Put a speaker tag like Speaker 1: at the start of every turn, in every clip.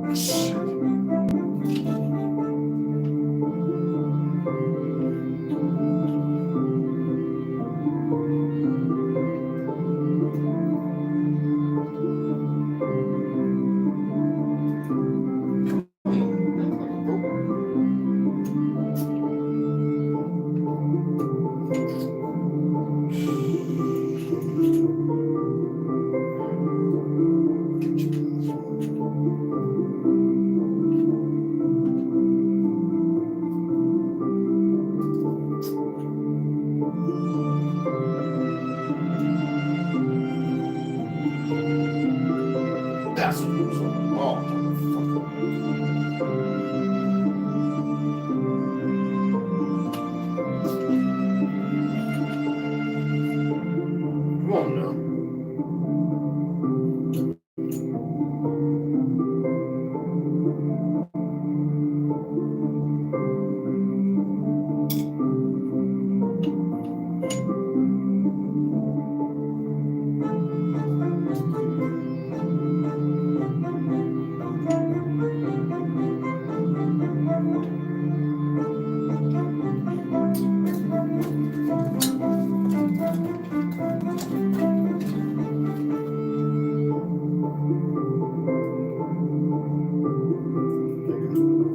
Speaker 1: That's what was on the wall, Come on now.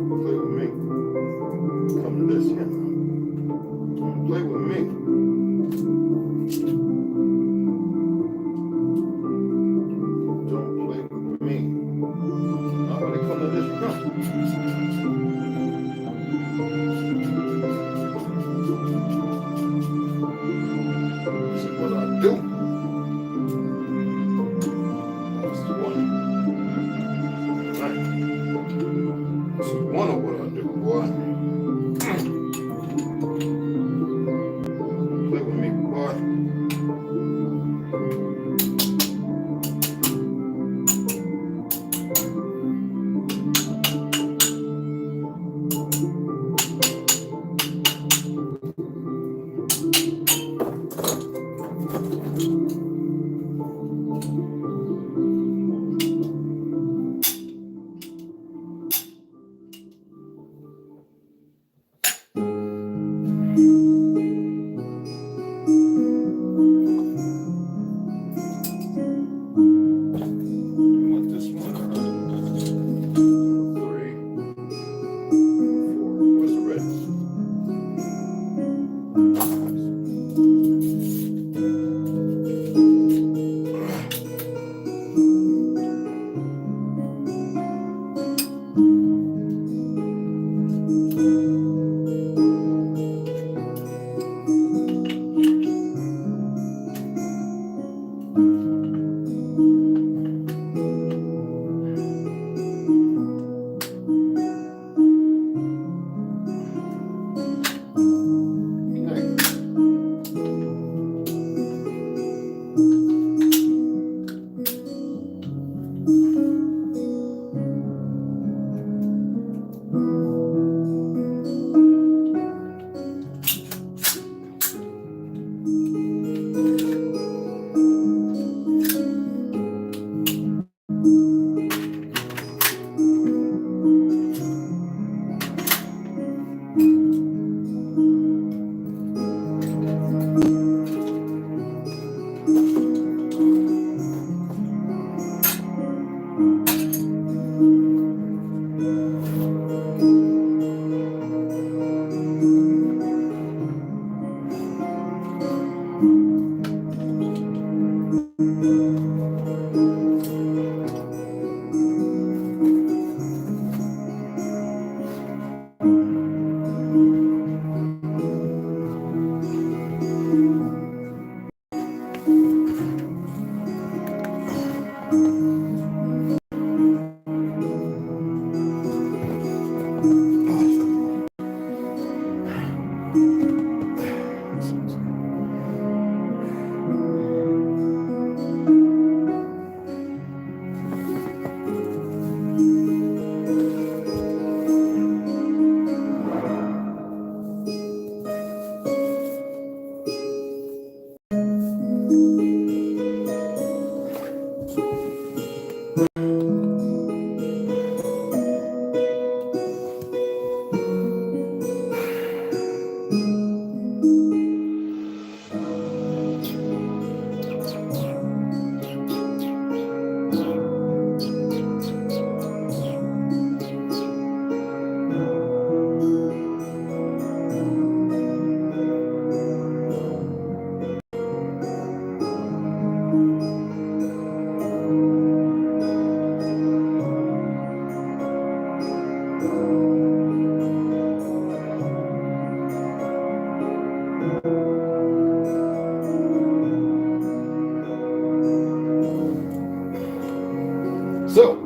Speaker 1: Play with me. Come to this here. Play with me. Don't play with me. Nobody come to this room. This is what I do. That's the one. Right. This is one of what I do, boy. Play with me, boy.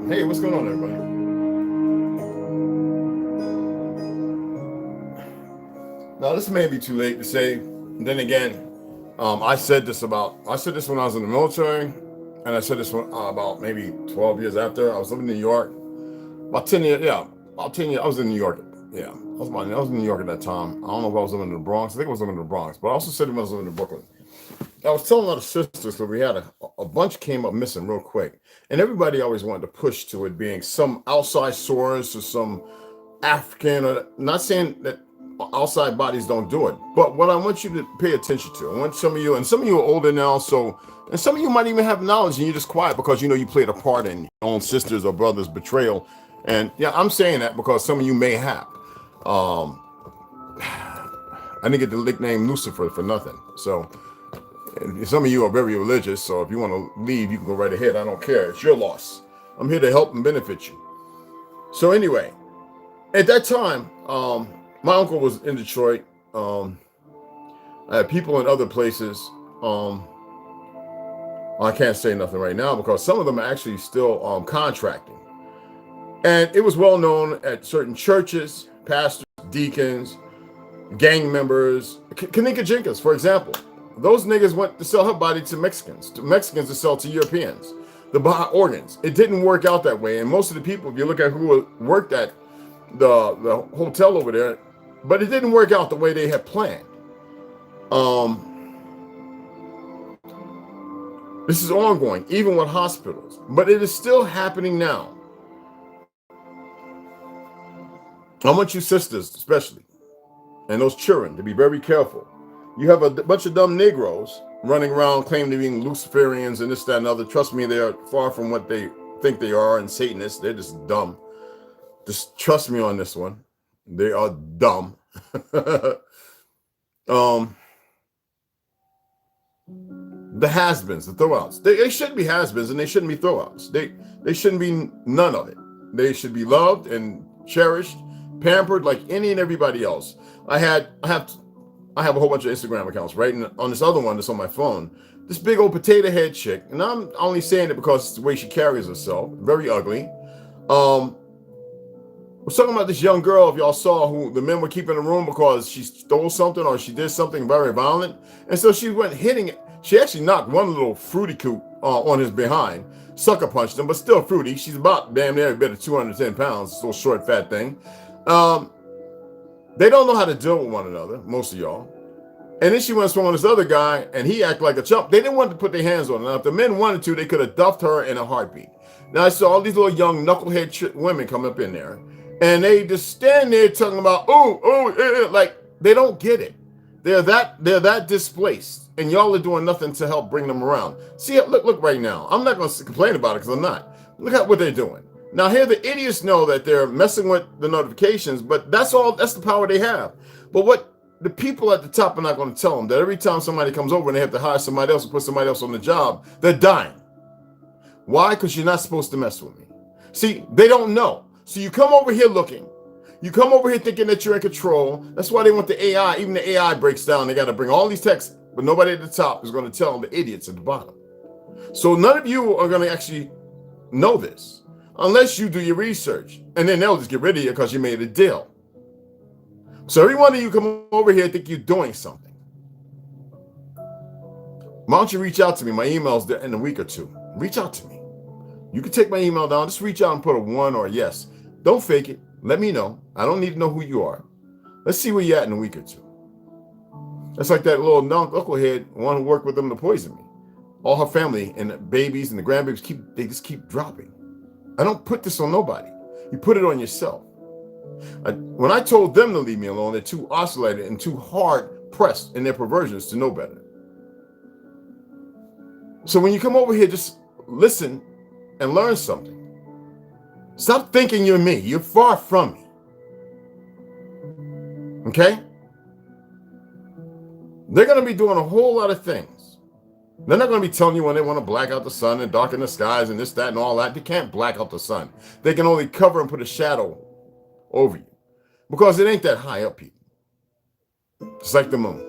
Speaker 1: Hey, what's going on, everybody? Now, this may be too late to say. Then again, I said this when I was in the military, and I said this about maybe 12 years after. I was living in New York. About 10 years, yeah. About 10 years, I was in New York. Yeah, I was in New York at that time. I don't know if I was living in the Bronx. I think I was living in the Bronx, but I also said I was living in Brooklyn. I was telling a lot of sisters that we had a bunch came up missing real quick. And everybody always wanted to push to it being some outside source or some African, or not saying that outside bodies don't do it. But what I want you to pay attention to, I want some of you are older now, so, and some of you might even have knowledge and you're just quiet because you know you played a part in your own sisters or brothers' betrayal. And yeah, I'm saying that because some of you may have. I didn't get the nickname Lucifer for nothing. So some of you are very religious, so if you want to leave, you can go right ahead. I don't care. It's your loss. I'm here to help and benefit you. So anyway, at that time, my uncle was in Detroit. I had people in other places. I can't say nothing right now because some of them are actually still contracting. And it was well known at certain churches, pastors, deacons, gang members. Kanika Jenkins, for example. Those niggas went to sell her body to Mexicans to sell to Europeans, to buy organs. It didn't work out that way. And most of the people, if you look at who worked at the hotel over there, but it didn't work out the way they had planned. This is ongoing, even with hospitals, but it is still happening now. I want you sisters, especially, and those children, to be very careful. You have a bunch of dumb Negroes running around claiming to be Luciferians and this, that, and other. Trust me, they are far from what they think they are, and Satanists. They're just dumb. Just trust me on this one. They are dumb. The has-beens, the throwouts. They shouldn't be has-beens and they shouldn't be throwouts. They shouldn't be none of it. They should be loved and cherished, pampered like any and everybody else. I have a whole bunch of Instagram accounts, right? And on this other one that's on my phone, this big old potato head chick, and I'm only saying it because it's the way she carries herself, very ugly. We're talking about this young girl, if y'all saw, who the men were keeping in the room because she stole something or she did something very violent. And so she went hitting it. She actually knocked one little fruity coot on his behind, sucker punched him, but still fruity. She's about damn near a bit of 210 pounds, this little short, fat thing. They don't know how to deal with one another, most of y'all. And then she went to this other guy, and he acted like a chump. They didn't want to put their hands on her. Now, if the men wanted to, they could have duffed her in a heartbeat. Now, I saw all these little young knucklehead women come up in there, and they just stand there talking about, like they don't get it. They're that displaced, and y'all are doing nothing to help bring them around. See, look right now. I'm not going to complain about it because I'm not. Look at what they're doing. Now, here the idiots know that they're messing with the notifications, but that's the power they have. But what the people at the top are not going to tell them, that every time somebody comes over and they have to hire somebody else and put somebody else on the job, they're dying. Why? Because you're not supposed to mess with me. See, they don't know. So you come over here looking. You come over here thinking that you're in control. That's why they want the AI. Even the AI breaks down. They got to bring all these texts, but nobody at the top is going to tell the idiots at the bottom. So none of you are going to actually know this unless you do your research. And then they'll just get rid of you because you made a deal. So every one of you come over here and think you're doing something. Why don't you reach out to me? My email's there in a week or two. Reach out to me. You can take my email down. Just reach out and put a 1 or a yes. Don't fake it. Let me know. I don't need to know who you are. Let's see where you're at in a week or two. That's like that little knucklehead one who worked with them to poison me. All her family and the babies and the grandbabies just keep dropping. I don't put this on nobody. You put it on yourself. When I told them to leave me alone, they're too oscillated and too hard pressed in their perversions to know better. So when you come over here, just listen and learn something. Stop thinking you're me. You're far from me. Okay? They're going to be doing a whole lot of things. They're not going to be telling you when they want to black out the sun and darken the skies and this, that, and all that. They can't black out the sun. They can only cover and put a shadow over you because it ain't that high up, people. It's like the moon.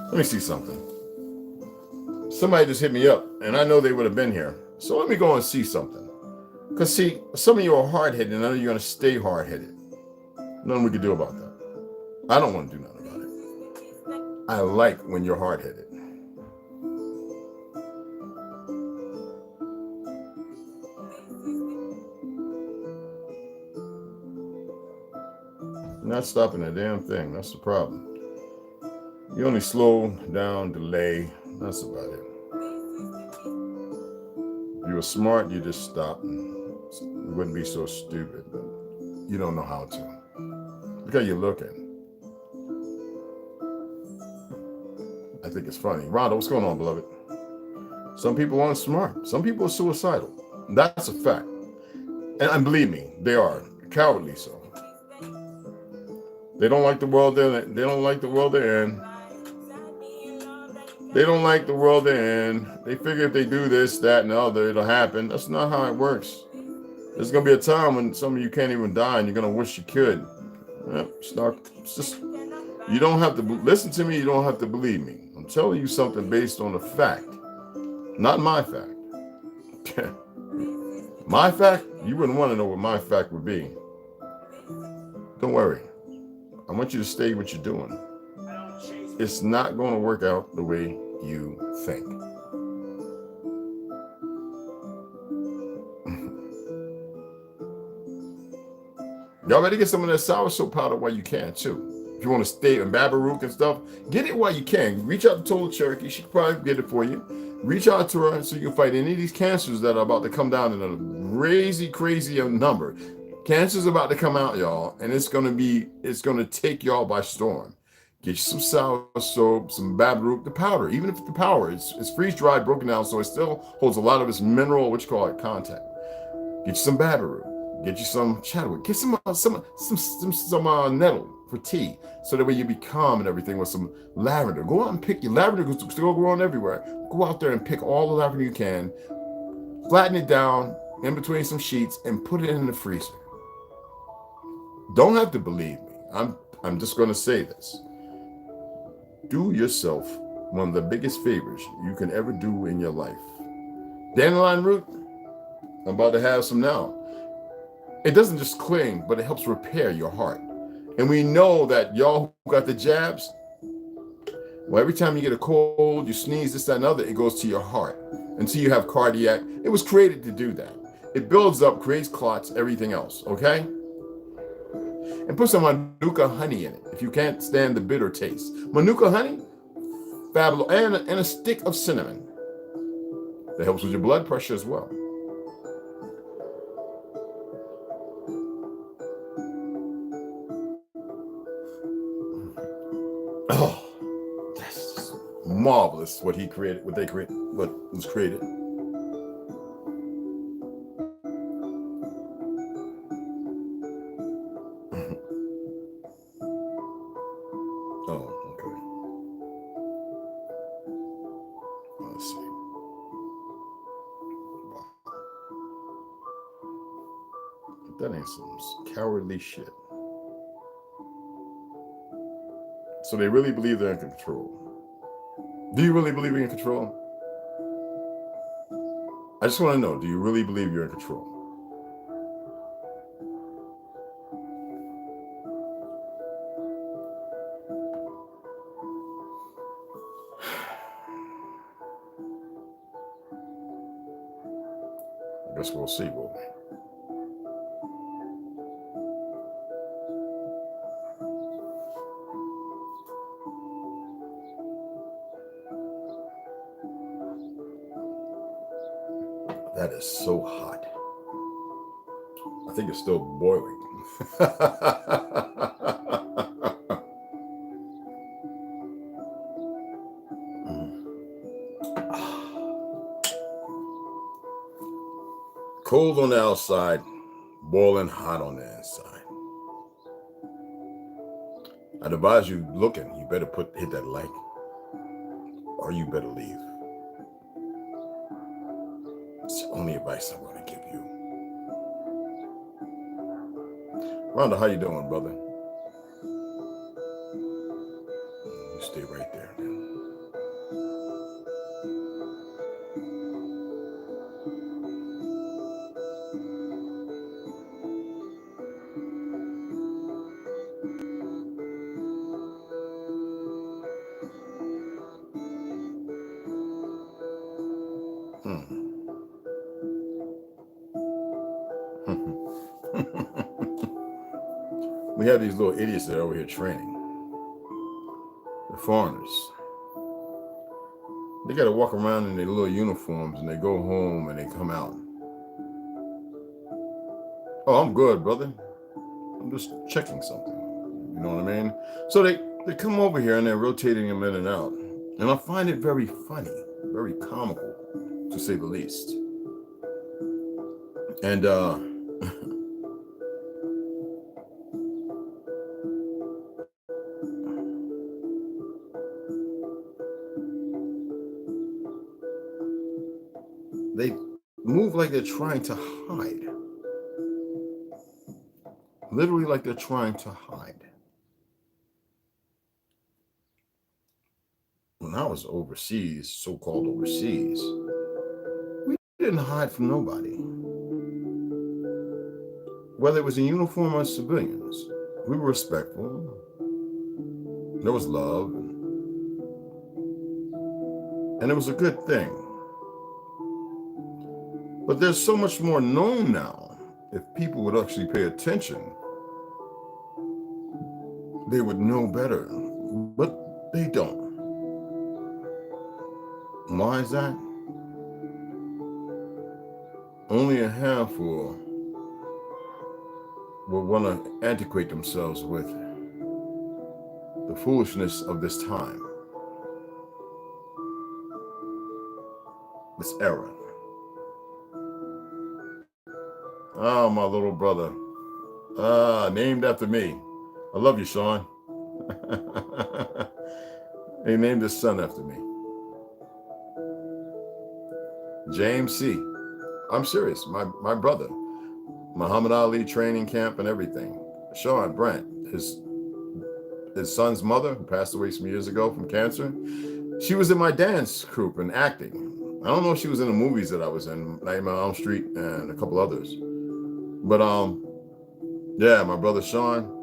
Speaker 1: Let me see something. Somebody just hit me up, and I know they would have been here. So let me go and see something. Because see, some of you are hard-headed, and none of you are going to stay hard-headed. Nothing we can do about that. I don't want to do nothing about it. I like when you're hard-headed. Not stopping a damn thing. That's the problem. You only slow down, delay. That's about it. If you were smart, you just stop. You wouldn't be so stupid, but you don't know how to. Look how you're looking. I think it's funny. Rhonda, what's going on, beloved? Some people aren't smart. Some people are suicidal. That's a fact. And believe me, they are. Cowardly so. They don't like the world they're in. They don't like the world they're in. They don't like the world they're in. They figure if they do this, that, and the other, it'll happen. That's not how it works. There's going to be a time when some of you can't even die and you're going to wish you could. It's just, you don't have to listen to me. You don't have to believe me. I'm telling you something based on a fact, not my fact. My fact, you wouldn't want to know what my fact would be. Don't worry. I want you to stay what you're doing. It's not going to work out the way you think. Y'all ready to get some of that sour soap powder while you can, too. If you want to stay in Babarook and stuff, get it while you can. Reach out to ToLU'S Cherokee. She can probably get it for you. Reach out to her so you can fight any of these cancers that are about to come down in a crazy number. Cancer's about to come out, y'all, and it's going to take y'all by storm. Get you some sour soap, some Babarook, the powder. Even if the powder is freeze-dried, broken down, so it still holds a lot of its mineral, content. Get you some Babarook. Get you some Chadwick. Get some nettle for tea, so that way you be calm and everything with some lavender. Go out and pick your lavender. Still growing everywhere. Go out there and pick all the lavender you can. Flatten it down in between some sheets and put it in the freezer. Don't have to believe me. I'm just going to say this. Do yourself one of the biggest favors you can ever do in your life. Dandelion root, I'm about to have some now. It doesn't just cling, but it helps repair your heart. And we know that y'all who got the jabs, well, every time you get a cold, you sneeze, this, that, and other, it goes to your heart. Until you have cardiac, it was created to do that. It builds up, creates clots, everything else, okay? And put some Manuka honey in it if you can't stand the bitter taste. Manuka honey, fabulous, and a stick of cinnamon. That helps with your blood pressure as well. Oh, that's marvelous what he created, what was created. That ain't some cowardly shit. So they really believe they're in control. Do you really believe you're in control? I just want to know, do you really believe you're in control? I guess we'll see, won't we? That is so hot. I think it's still boiling. Cold on the outside, boiling hot on the inside. I'd advise you looking, you better hit that like, or you better leave. It's the only advice I'm going to give you. Rhonda, how you doing, brother? You stay right there. we have these little idiots that are over here training. The foreigners. They got to walk around in their little uniforms and they go home and they come out. Oh, I'm good, brother. I'm just checking something. You know what I mean? So they come over here and they're rotating them in and out. And I find it very funny, very comical, to say the least. And they move like they're trying to hide. Literally like they're trying to hide. When I was overseas, so-called overseas, we didn't hide from nobody. Whether it was in uniform or civilians, we were respectful. There was love, and it was a good thing. But there's so much more known now. If people would actually pay attention, they would know better, but they don't. Why is that? Only a handful will want to antiquate themselves with the foolishness of this time, this era. Oh, my little brother. Named after me. I love you, Sean. He named his son after me. James C. I'm serious. My brother. Muhammad Ali training camp and everything. Sean Brent, his son's mother, who passed away some years ago from cancer, she was in my dance group and acting. I don't know if she was in the movies that I was in, Nightmare on Elm Street and a couple others. But yeah, my brother Sean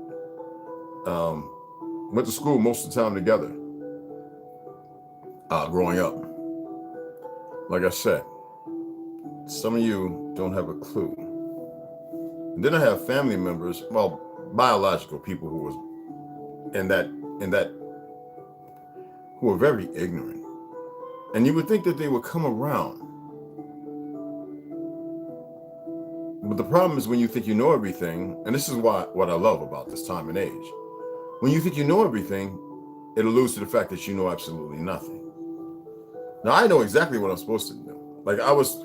Speaker 1: went to school most of the time together. Growing up. Like I said, some of you don't have a clue. And then I have family members, well, biological people who was in that who were very ignorant. And you would think that they would come around. But the problem is when you think you know everything, and this is what I love about this time and age. When you think you know everything, it alludes to the fact that you know absolutely nothing. Now, I know exactly what I'm supposed to do. Like, I was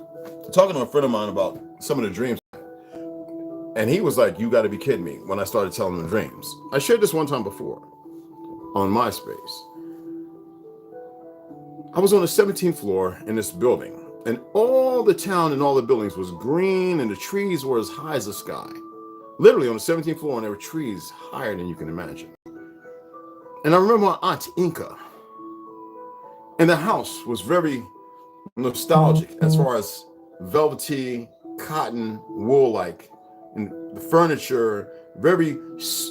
Speaker 1: talking to a friend of mine about some of the dreams, and he was like, you got to be kidding me, when I started telling him the dreams. I shared this one time before on MySpace. I was on the 17th floor in this building, and all the town and all the buildings was green, and the trees were as high as the sky. Literally on the 17th floor, and there were trees higher than you can imagine. And I remember my aunt Inca, and the house was very nostalgic as far as velvety, cotton, wool-like, and the furniture, very,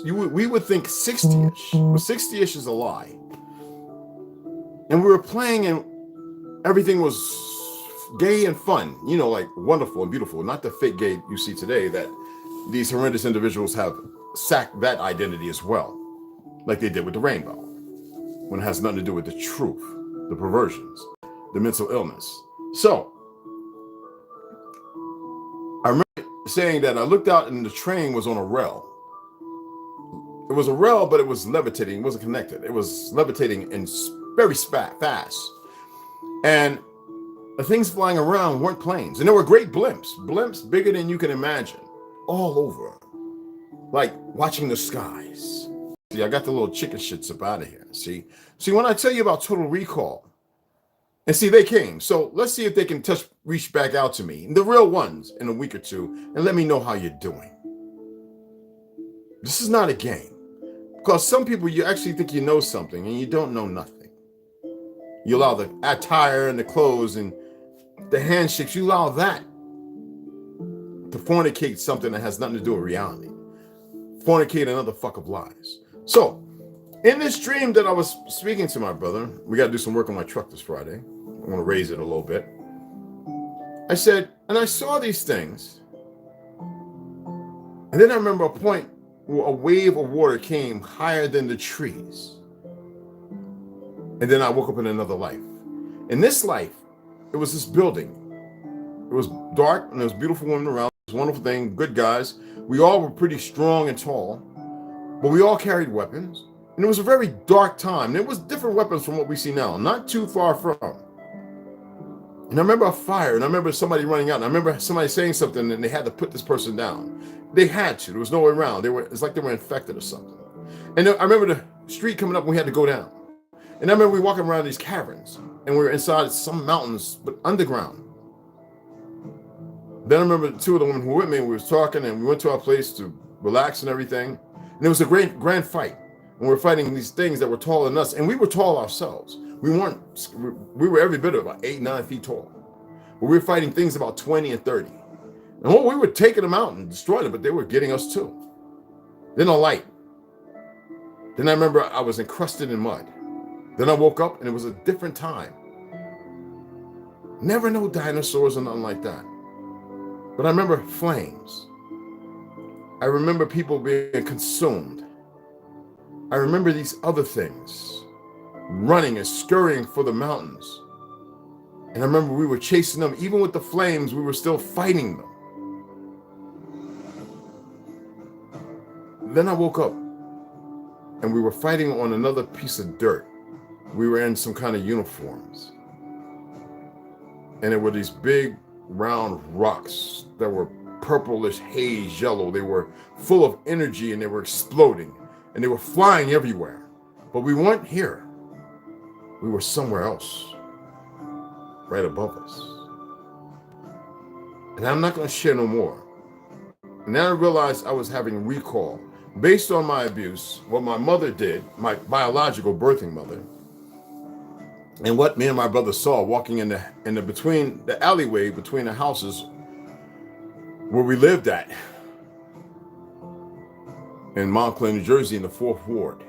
Speaker 1: we would think 60-ish, but 60-ish is a lie. And we were playing and everything was gay and fun, you know, like wonderful and beautiful, not the fake gay you see today that these horrendous individuals have sacked that identity as well, like they did with the rainbow, when it has nothing to do with the truth, the perversions, the mental illness. So I remember saying that I looked out and the train was on a rail. It was a rail, but it was levitating. It wasn't connected. It was levitating and very fast. And the things flying around weren't planes. And there were great blimps bigger than you can imagine, all over, like watching the skies. See, I got the little chicken shits up out of here. See, when I tell you about Total Recall, and see, they came. So let's see if they can reach back out to me, the real ones, in a week or two, and let me know how you're doing. This is not a game. Because some people, you actually think you know something, and you don't know nothing. You allow the attire and the clothes and the handshakes, you allow that to fornicate something that has nothing to do with reality. Fornicate another fuck of lies. So, in this dream that I was speaking to my brother, we got to do some work on my truck this Friday. I'm going to raise it a little bit. I said, and I saw these things. And then I remember a point a wave of water came higher than the trees. And then I woke up in another life. In this life, it was this building. It was dark and there was beautiful women around. It was a wonderful thing, good guys. We all were pretty strong and tall, but we all carried weapons. And it was a very dark time. There was different weapons from what we see now, not too far from. And I remember a fire, and I remember somebody running out, and I remember somebody saying something, and they had to put this person down. They had to. There was no way around. It's like they were infected or something. And I remember the street coming up, and we had to go down. And I remember we walking around these caverns, and we were inside some mountains, but underground. Then I remember two of the women who were with me, we was talking, and we went to our place to relax and everything. And it was a grand fight. And we were fighting these things that were taller than us, and we were tall ourselves. We were every bit of about 8, 9 feet tall. But we were fighting things about 20 and 30. And we were taking them out and destroying them, but they were getting us too. Then a light. Then I remember I was encrusted in mud. Then I woke up and it was a different time. Never no dinosaurs or nothing like that. But I remember flames. I remember people being consumed. I remember these other things running and scurrying for the mountains. And I remember we were chasing them. Even with the flames, we were still fighting them. Then I woke up and we were fighting on another piece of dirt. We were in some kind of uniforms. And there were these big round rocks that were purplish haze yellow. They were full of energy and they were exploding and they were flying everywhere. But we weren't here. We were somewhere else, right above us. And I'm not going to share no more. And then I realized I was having recall based on my abuse, what my mother did, my biological birthing mother, and what me and my brother saw walking in the between the alleyway between the houses where we lived at in Montclair, New Jersey, in the 4th Ward.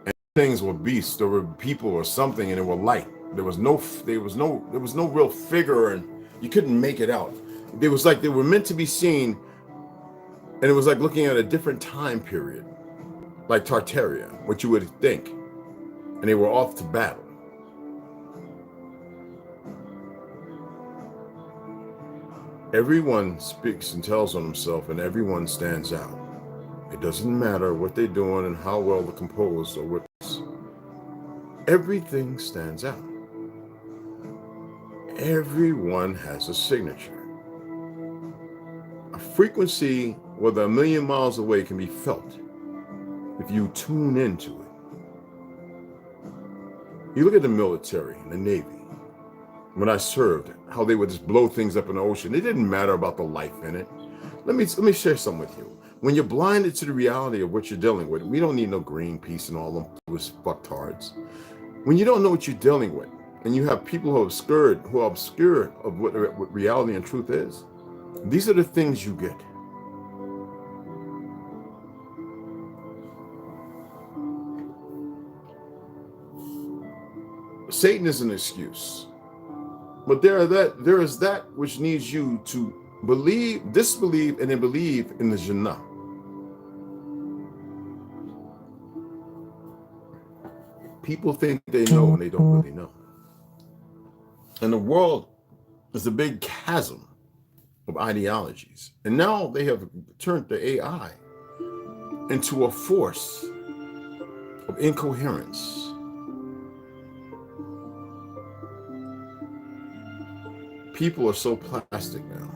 Speaker 1: And things were beasts, there were people or something, and they were light. There was no real figure, and you couldn't make it out. It was like they were meant to be seen, and it was like looking at a different time period, like Tartaria, what you would think. And they were off to battle. Everyone speaks and tells on himself, and everyone stands out. It doesn't matter what they're doing and how well they're composed or what. Everything stands out. Everyone has a signature. A frequency, whether a million miles away, can be felt if you tune into it. You look at the military and the Navy. When I served, how they would just blow things up in the ocean. It didn't matter about the life in it. Let me share something with you. When you're blinded to the reality of what you're dealing with, we don't need no Greenpeace and all them fucktards. When you don't know what you're dealing with, and you have people who are obscure of what reality and truth is, these are the things you get. Satan is an excuse. But there is that which needs you to disbelieve, and then believe in the Jannah. People think they know and they don't really know. And the world is a big chasm of ideologies. And now they have turned the AI into a force of incoherence. People are so plastic now.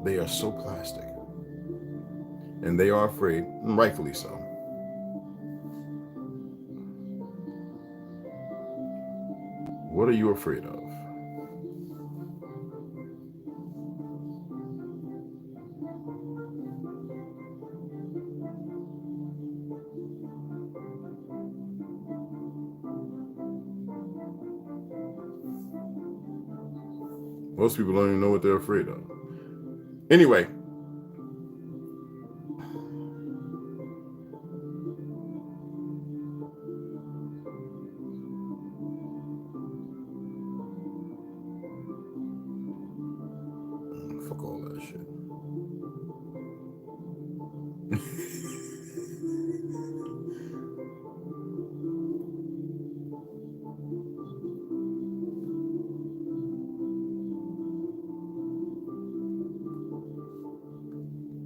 Speaker 1: They are so plastic. And they are afraid, and rightfully so. What are you afraid of? Most people don't even know what they're afraid of. Anyway, Fuck all that shit.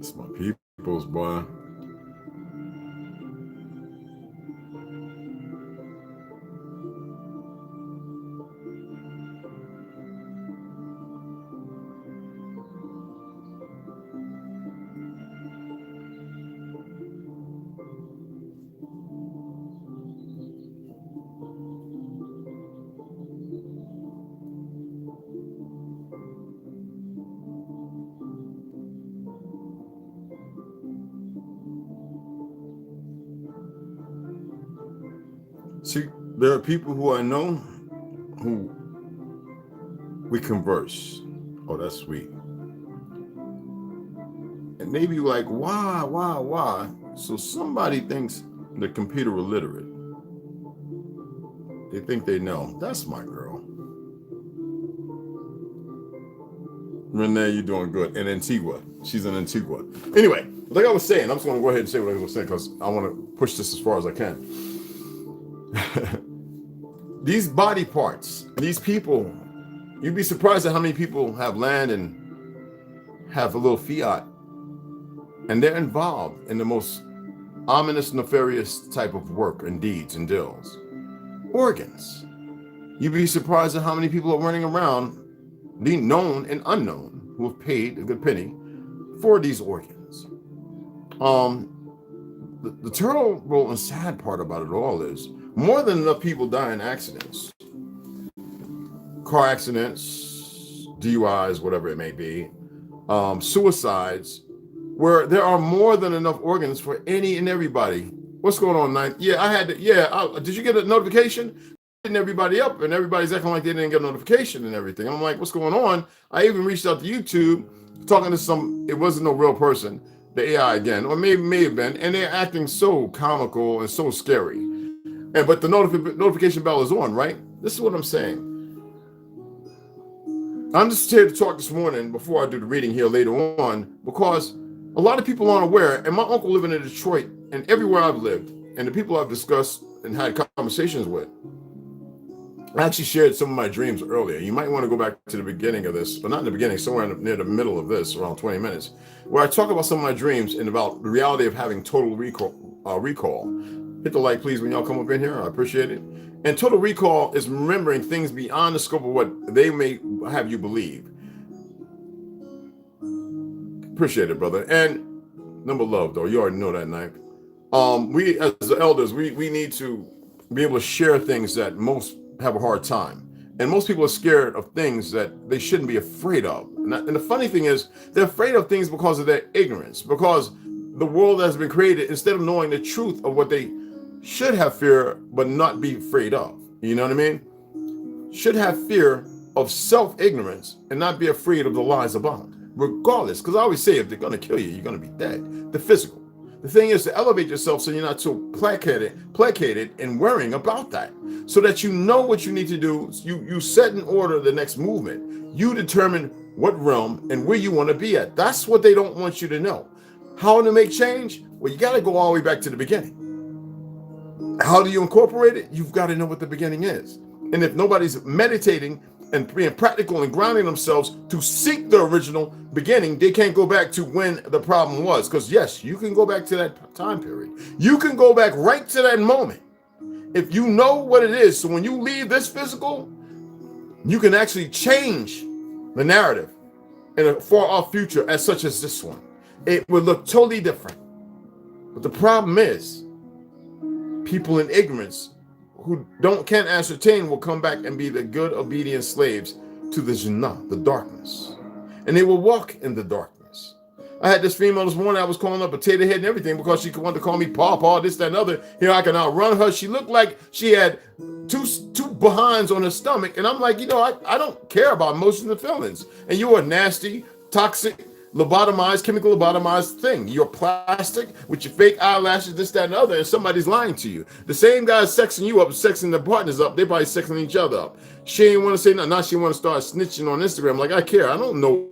Speaker 1: It's my people's, boy. See, there are people who I know who we converse. Oh, that's sweet. And they be like, why? So somebody thinks they're computer illiterate. They think they know. That's my girl. Renee, you're doing good. In Antigua. She's in Antigua. Anyway, like I was saying, I'm just going to go ahead and say what I was saying because I want to push this as far as I can. These body parts, these people, you'd be surprised at how many people have land and have a little fiat, and they're involved in the most ominous, nefarious type of work and deeds and deals. Organs. You'd be surprised at how many people are running around, the known and unknown, who have paid a good penny for these organs. The terrible and sad part about it all is more than enough people die in accidents, car accidents, DUIs, whatever it may be, suicides, where there are more than enough organs for any and everybody. What's going on, Ninth? Yeah, I had to, did you get a notification? Hitting everybody up, and everybody's acting like they didn't get a notification and everything. I'm like, what's going on? I even reached out to YouTube, talking to some, it wasn't no real person, the AI again, or may have been, and they're acting so comical and so scary. But the notification bell is on, right? This is what I'm saying. I'm just here to talk this morning before I do the reading here later on, because a lot of people aren't aware, and my uncle living in Detroit, and everywhere I've lived, and the people I've discussed and had conversations with, I actually shared some of my dreams earlier. You might want to go back to the beginning of this, but not in the beginning, somewhere near the middle of this, around 20 minutes, where I talk about some of my dreams and about the reality of having total recall. Hit the like, please, when y'all come up in here. I appreciate it. And total recall is remembering things beyond the scope of what they may have you believe. Appreciate it, brother. And number love, though. You already know that, Knife. We, as the elders, we need to be able to share things that most have a hard time. And most people are scared of things that they shouldn't be afraid of. And the funny thing is, they're afraid of things because of their ignorance, because the world has been created, instead of knowing the truth of what they should have fear, but not be afraid of. You know what I mean? Should have fear of self-ignorance and not be afraid of the lies about it, regardless. Because I always say, if they're going to kill you, you're going to be dead. The physical. The thing is to elevate yourself so you're not so placated and worrying about that, so that you know what you need to do. You set in order the next movement. You determine what realm and where you want to be at. That's what they don't want you to know. How to make change? Well, you got to go all the way back to the beginning. How do you incorporate it? You've got to know what the beginning is. And if nobody's meditating and being practical and grounding themselves to seek the original beginning, they can't go back to when the problem was. Because yes, you can go back to that time period. You can go back right to that moment. If you know what it is, so when you leave this physical, you can actually change the narrative in a far off future as such as this one. It would look totally different. But the problem is, people in ignorance who can't ascertain will come back and be the good, obedient slaves to the Jannah, the darkness. And they will walk in the darkness. I had this female this morning, I was calling her potato head and everything because she wanted to call me Paw, this, that, and other. Here, I can outrun her. She looked like she had two behinds on her stomach. And I'm like, I don't care about emotions and feelings. And you are nasty, toxic, chemical lobotomized thing. You're plastic with your fake eyelashes, this, that, and other, and somebody's lying to you. The same guy's sexing you up, sexing their partners up, they probably sexing each other up. She ain't want to say nothing. Now she want to start snitching on Instagram. Like, I care. I don't know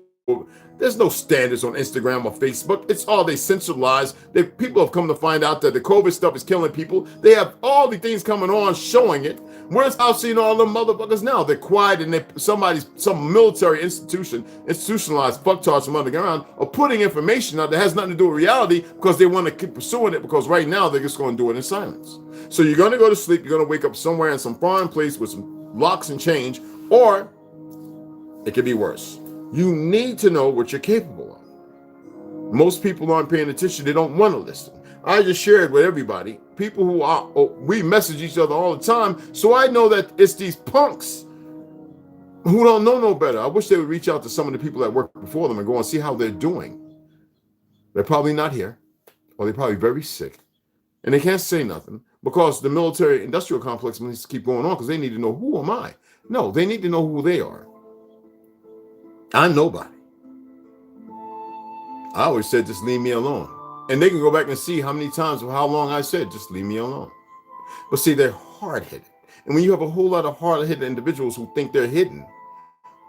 Speaker 1: There's no standards on Instagram or Facebook. It's all they centralized. People have come to find out that the COVID stuff is killing people. They have all the things coming on showing it. Where's I've seen all them motherfuckers now? They're quiet and some military institutionalized fucktards from underground are putting information out that has nothing to do with reality because they want to keep pursuing it because right now they're just going to do it in silence. So you're going to go to sleep. You're going to wake up somewhere in some foreign place with some locks and change, or it could be worse. You need to know what you're capable of. Most people aren't paying attention. They don't want to listen. I just shared with everybody, people who are, we message each other all the time. So I know that it's these punks who don't know no better. I wish they would reach out to some of the people that work before them and go and see how they're doing. They're probably not here, or they're probably very sick. And they can't say nothing because the military industrial complex needs to keep going on because they need to know, who am I? No, they need to know who they are. I'm nobody. I always said, just leave me alone. And they can go back and see how many times or how long I said, just leave me alone. But see, they're hard-headed. And when you have a whole lot of hard-headed individuals who think they're hidden,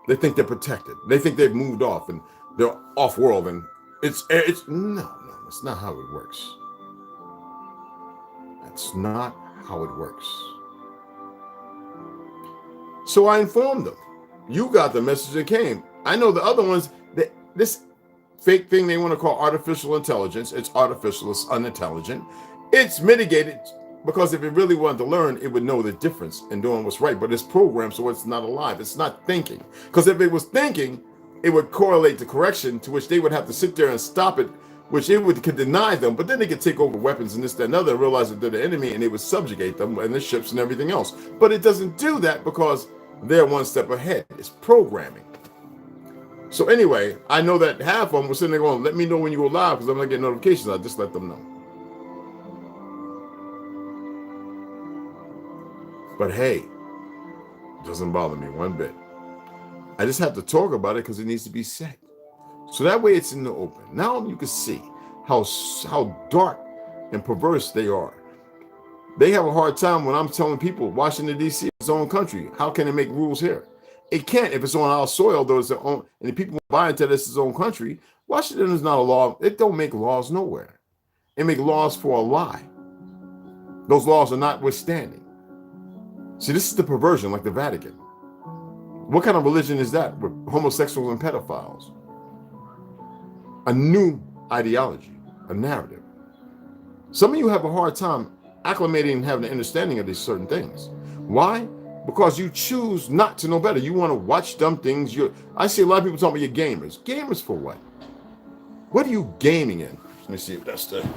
Speaker 1: they think they're protected. They think they've moved off and they're off-world. And no, that's not how it works. That's not how it works. So I informed them. You got the message that came. I know the other ones, this fake thing they want to call artificial intelligence, it's artificial, it's unintelligent. It's mitigated because if it really wanted to learn, it would know the difference in doing what's right. But it's programmed, so it's not alive. It's not thinking. Because if it was thinking, it would correlate to correction, to which they would have to sit there and stop it, which could deny them. But then they could take over weapons and this, that, and other, and realize that they're the enemy, and they would subjugate them and the ships and everything else. But it doesn't do that because they're one step ahead. It's programming. So anyway, I know that half of them were sitting there going, let me know when you go live because I'm not getting notifications. I just let them know. But hey, it doesn't bother me one bit. I just have to talk about it because it needs to be said. So that way it's in the open. Now you can see how dark and perverse they are. They have a hard time when I'm telling people Washington, D.C. is its own country. How can it make rules here? It can't if it's on our soil, though it's their own. And the people buy into this its own country. Washington is not a law. It don't make laws nowhere. It make laws for a lie. Those laws are not withstanding. See, this is the perversion, like the Vatican. What kind of religion is that with homosexuals and pedophiles? A new ideology, a narrative. Some of you have a hard time acclimating and having an understanding of these certain things. Why? Because you choose not to know better. You want to watch dumb things. I see a lot of people talking about you're gamers. Gamers for what? What are you gaming in? Let me see if that's the...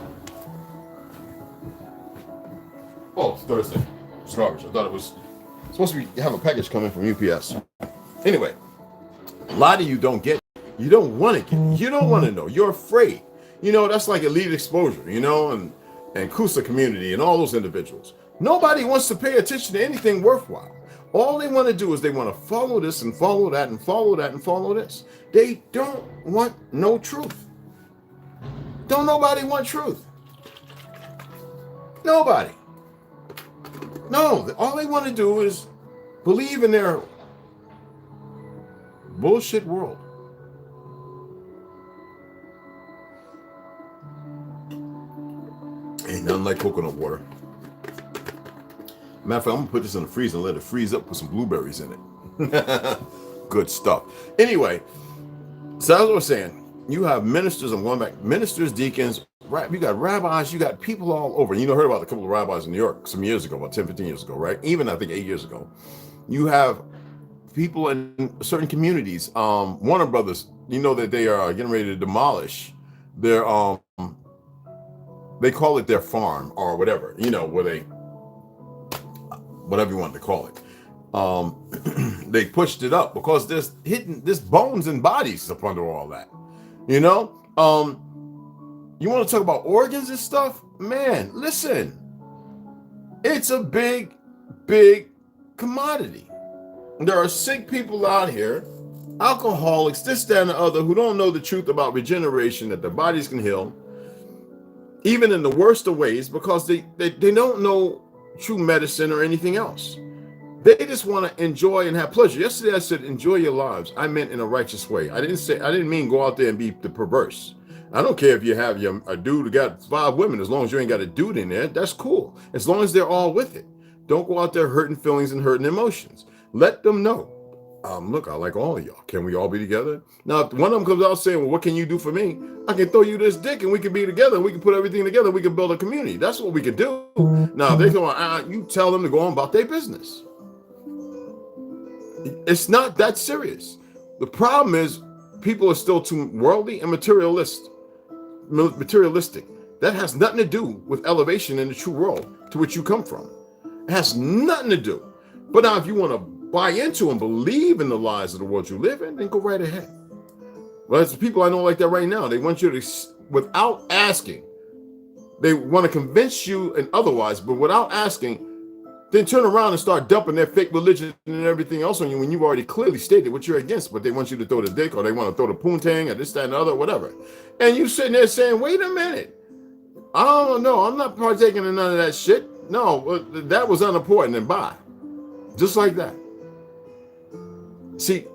Speaker 1: Oh, it's Thursday. It's garbage. I thought it was supposed to be have a package coming from UPS. Anyway, a lot of you don't get it. You don't want to get it. You don't want to know. You're afraid. You know, that's like elite exposure, you know, and Kusa community and all those individuals. Nobody wants to pay attention to anything worthwhile. All they want to do is they want to follow this and follow that and follow that and follow this. They don't want no truth. Don't nobody want truth. Nobody. No, all they want to do is believe in their bullshit world. Ain't nothing like coconut water. Matter of fact, I'm gonna put this in the freezer and let it freeze up with some blueberries in it. Good stuff. Anyway, so as I was saying, you have ministers, I'm going back, ministers, deacons, you got rabbis, you got people all over. You know, heard about a couple of rabbis in New York some years ago, about 10, 15 years ago, right? Even I think 8 years ago. You have people in certain communities. Warner Brothers, you know that they are getting ready to demolish their, they call it their farm or whatever, you know, where they, whatever you want to call it. They pushed it up because there's bones and bodies up under all that, you know? You want to talk about organs and stuff? Man, listen, it's a big, big commodity. There are sick people out here, alcoholics, this, that, and the other, who don't know the truth about regeneration, that their bodies can heal, even in the worst of ways, because they don't know true medicine or anything else. They just want to enjoy and have pleasure. Yesterday I said enjoy your lives. I meant in a righteous way. I didn't mean go out there and be the perverse. I don't care if you have a dude who got 5 women, as long as you ain't got a dude in there, that's cool. As long as they're all with it. Don't go out there hurting feelings and hurting emotions. Let them know. Look, I like all of y'all. Can we all be together? Now, if one of them comes out saying, well, what can you do for me? I can throw you this dick and we can be together. We can put everything together. We can build a community. That's what we can do. Now, if they come on, you tell them to go on about their business. It's not that serious. The problem is people are still too worldly and materialistic. That has nothing to do with elevation in the true world to which you come from. It has nothing to do. But now if you want to buy into and believe in the lies of the world you live in, then go right ahead. Well, there's people I know like that right now. They want you to, without asking, they want to convince you and otherwise, but without asking, then turn around and start dumping their fake religion and everything else on you when you've already clearly stated what you're against, but they want you to throw the dick or they want to throw the poontang or this, that, and the other, whatever. And you sitting there saying, wait a minute. I don't know. I'm not partaking in none of that shit. No, that was unimportant and bye. Just like that. See,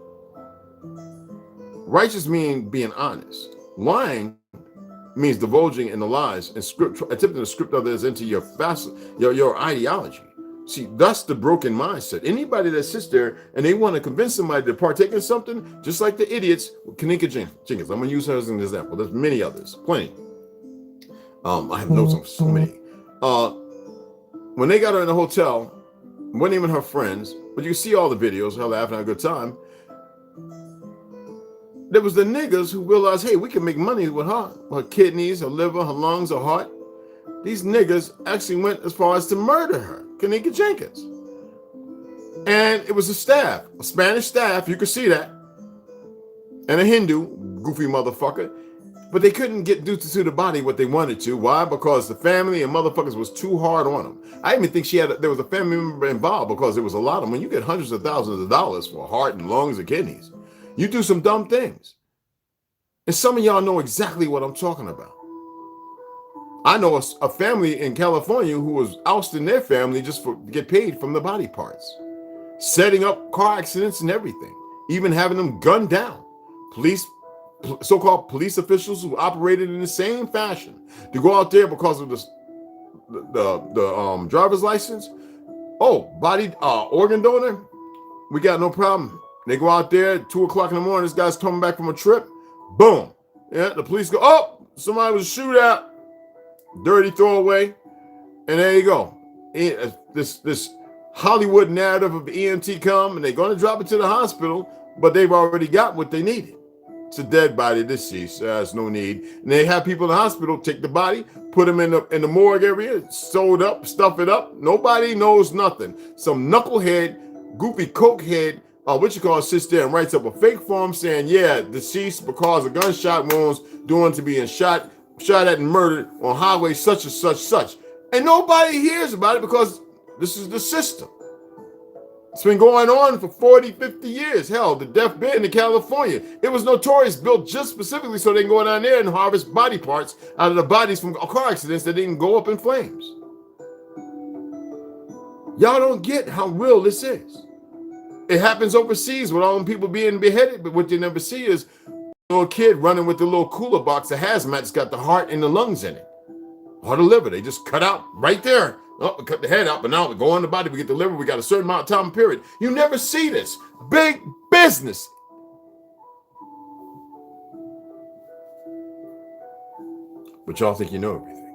Speaker 1: righteous means being honest. Lying means divulging in the lies and attempting to script others into your ideology. See, that's the broken mindset. Anybody that sits there and they want to convince somebody to partake in something, just like the idiots, Kanika Jenkins. I'm going to use her as an example. There's many others, plenty. I have notes on so many. When they got her in the hotel, wasn't even her friends, but you see all the videos, her laughing, having a good time. There was the niggas who realized, hey, we can make money with her kidneys, her liver, her lungs, her heart. These niggas actually went as far as to murder her, Kanika Jenkins. And it was a staff, a Spanish staff, you could see that, and a Hindu, goofy motherfucker. But they couldn't get due to the body what they wanted to. Why? Because the family and motherfuckers was too hard on them. I even think there was a family member involved because there was a lot of them. When you get hundreds of thousands of dollars for heart and lungs and kidneys, you do some dumb things. And some of y'all know exactly what I'm talking about. I know a family in California who was ousting their family just to get paid from the body parts, setting up car accidents and everything, even having them gunned down. So-called police officials who operated in the same fashion to go out there because of the driver's license. Oh, body organ donor, we got no problem. They go out there at 2 o'clock in the morning. This guy's coming back from a trip. Boom. Yeah, the police go, oh, somebody was a shootout. Dirty throwaway. And there you go. This Hollywood narrative of EMT come and they're going to drop it to the hospital, but they've already got what they needed. It's a dead body, deceased. There's no need. And they have people in the hospital take the body, put them in the morgue area, sewed up, stuff it up. Nobody knows nothing. Some knucklehead, goofy cokehead, sits there and writes up a fake form saying, yeah, deceased because of gunshot wounds, due to being shot at and murdered on highway such and such. And nobody hears about it because this is the system. It's been going on for 40, 50 years. Hell, the death bed in California, it was notorious, built just specifically so they can go down there and harvest body parts out of the bodies from car accidents that didn't go up in flames. Y'all don't get how real this is. It happens overseas with all them people being beheaded, but what they never see is a little kid running with the little cooler box of hazmat that's got the heart and the lungs in it. Or the liver, they just cut out right there. Oh, we cut the head out, but now we go on the body, we get the liver, we got a certain amount of time period. You never see this. Big business. But y'all think you know everything.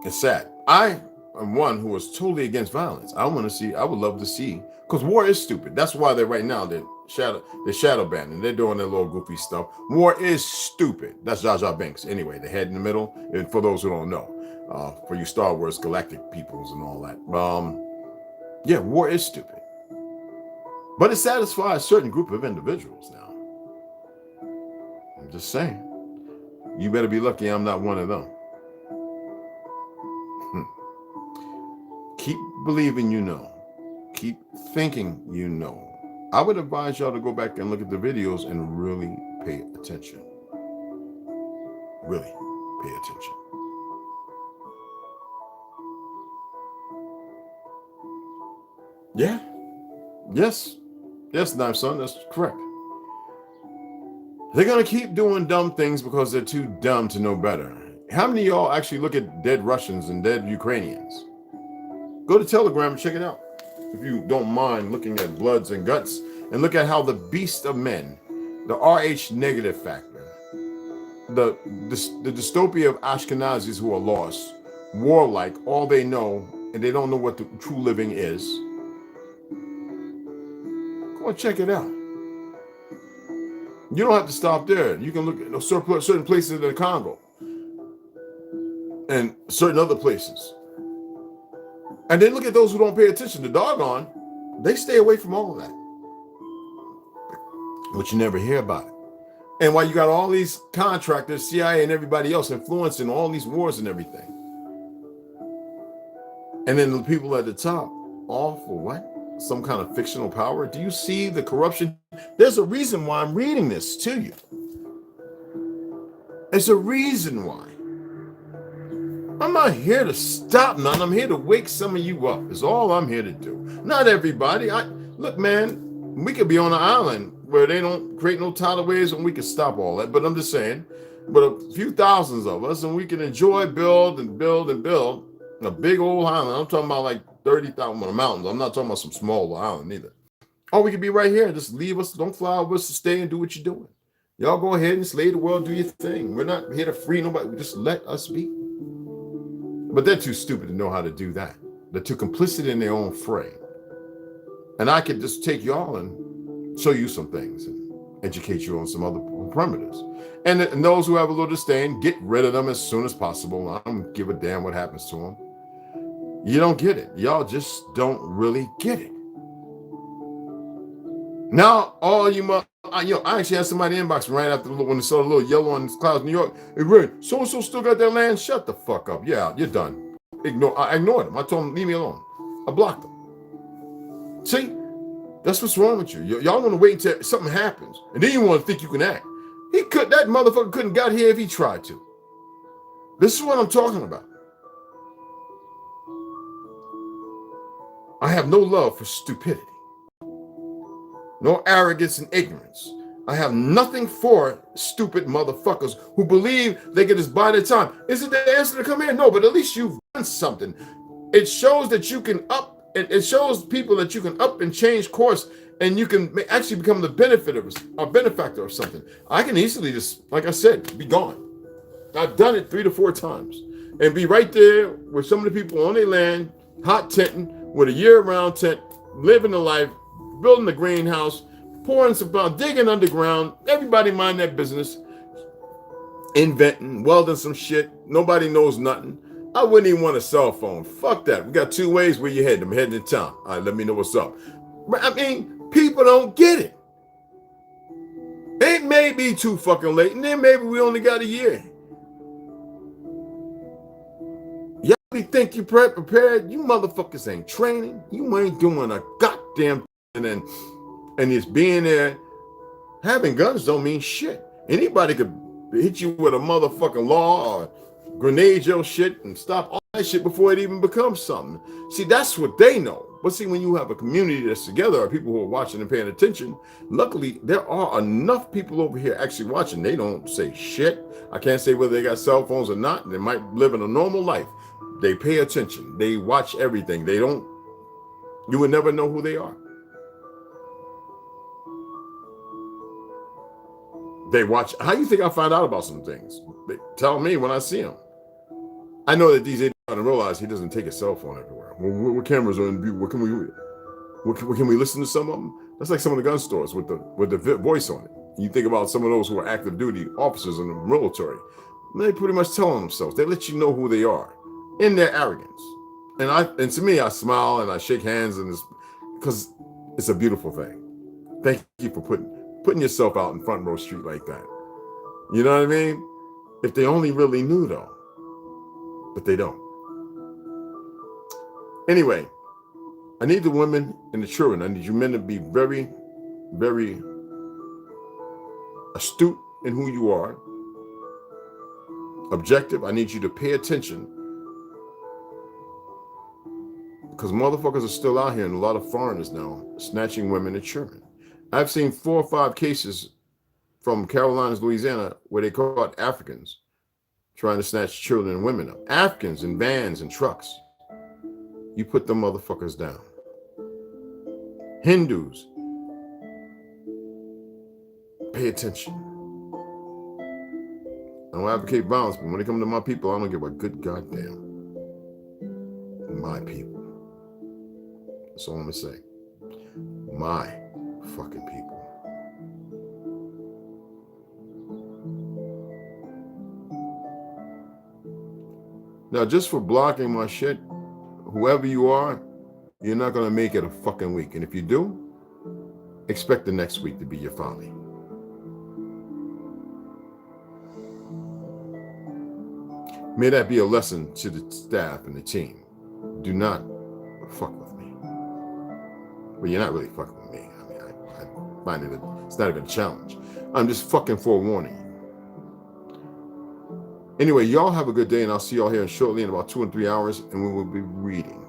Speaker 1: It's sad. I am one who is totally against violence. I would love to see, because war is stupid. That's why they're shadow banning. They're doing their little goofy stuff. War is stupid. That's Jah Brickz. Anyway, the head in the middle. And for those who don't know, for you Star Wars galactic peoples and all that. Yeah, war is stupid. But it satisfies a certain group of individuals now. I'm just saying. You better be lucky I'm not one of them. Keep believing you know. Keep thinking you know. I would advise y'all to go back and look at the videos and really pay attention. Really pay attention. Yeah. Yes. Yes, Knife Son, that's correct. They're going to keep doing dumb things because they're too dumb to know better. How many of y'all actually look at dead Russians and dead Ukrainians? Go to Telegram and check it out. If you don't mind looking at bloods and guts, and look at how the beast of men, the RH negative factor, the dystopia of Ashkenazis who are lost, warlike, all they know, and they don't know what the true living is. Go and check it out. You don't have to stop there. You can look at certain places in the Congo and certain other places. And then look at those who don't pay attention. The doggone, they stay away from all of that. But you never hear about it. And while you got all these contractors, CIA and everybody else influencing all these wars and everything. And then the people at the top, all for what? Some kind of fictional power? Do you see the corruption? There's a reason why I'm reading this to you. There's a reason why. I'm not here to stop none. I'm here to wake some of you up. Is all I'm here to do. Not everybody. Look, man, we could be on an island where they don't create no tidal waves and we can stop all that. But I'm just saying, but a few thousands of us, and we can enjoy, build and build and build a big old island. I'm talking about like 30,000 mountains. I'm not talking about some small island either. Or we could be right here. Just leave us. Don't fly over us to stay and do what you're doing. Y'all go ahead and slay the world. Do your thing. We're not here to free nobody. Just let us be. But they're too stupid to know how to do that. They're too complicit in their own fray. And I could just take y'all and show you some things and educate you on some other parameters. And those who have a little disdain, get rid of them as soon as possible. I don't give a damn what happens to them. You don't get it. Y'all just don't really get it. Now, all you I actually had somebody inbox right after when they saw the little yellow on the clouds in New York. Hey, Ray, so-and-so still got their land? Shut the fuck up. Yeah, you're done. I ignored him. I told him, leave me alone. I blocked him. See? That's what's wrong with you. Y'all want to wait until something happens, and then you want to think you can act. That motherfucker couldn't got here if he tried to. This is what I'm talking about. I have no love for stupidity. No arrogance and ignorance. I have nothing for stupid motherfuckers who believe they can just buy their time. Is it the answer to come here? No, but at least you've done something. It shows that you can it shows people that you can up and change course, and you can actually become the benefactor of something. I can easily just, like I said, be gone. I've done it 3 to 4 times and be right there with some of the people on their land, hot tenting with a year-round tent, living the life, building the greenhouse, pouring some pound, digging underground, everybody mind their business, inventing, welding some shit, nobody knows nothing. I wouldn't even want a cell phone. Fuck that. We got 2 ways where you heading. I'm heading to town. All right, let me know what's up. I mean, people don't get it. It may be too fucking late, and then maybe we only got a year. Y'all think you prepared? You motherfuckers ain't training. You ain't doing a goddamn thing. And it's being there. Having guns don't mean shit. Anybody could hit you with a motherfucking law or grenade your shit and stop all that shit before it even becomes something. See, that's what they know. But see, when you have a community that's together, or people who are watching and paying attention, luckily there are enough people over here actually watching. They don't say shit. I can't say whether they got cell phones or not. They might live in a normal life. They pay attention. They watch everything. You would never know who they are. They watch. How do you think I find out about some things? They tell me when I see them. I know that these idiots don't realize he doesn't take a cell phone everywhere. What cameras are in? What can we listen to some of them? That's like some of the gun stores with the voice on it. You think about some of those who are active duty officers in the military. They pretty much tell on themselves. They let you know who they are in their arrogance. And to me, I smile and I shake hands, and because it's a beautiful thing. Thank you for putting yourself out in front row street like that. You know what I mean? If they only really knew, though. But they don't. Anyway, I need the women and the children. I need you men to be very, very astute in who you are. Objective. I need you to pay attention Because motherfuckers are still out here, and a lot of foreigners now snatching women and children. I've seen 4 or 5 cases from Carolinas, Louisiana, where they caught Africans trying to snatch children and women up. Africans in vans and trucks. You put them motherfuckers down. Hindus, pay attention. I don't advocate violence, but when it comes to my people, I don't give a good goddamn. My people. That's all I'm gonna say. My fucking people. Now, just for blocking my shit, whoever you are, you're not gonna make it a fucking week. And if you do, expect the next week to be your folly. May that be a lesson to the staff and the team. Do not fuck with me. Well, you're not really fucking with me. I mean, I find it's not even a challenge. I'm just fucking forewarning you. Anyway, y'all have a good day, and I'll see y'all here shortly in about 2 and 3 hours, and we will be reading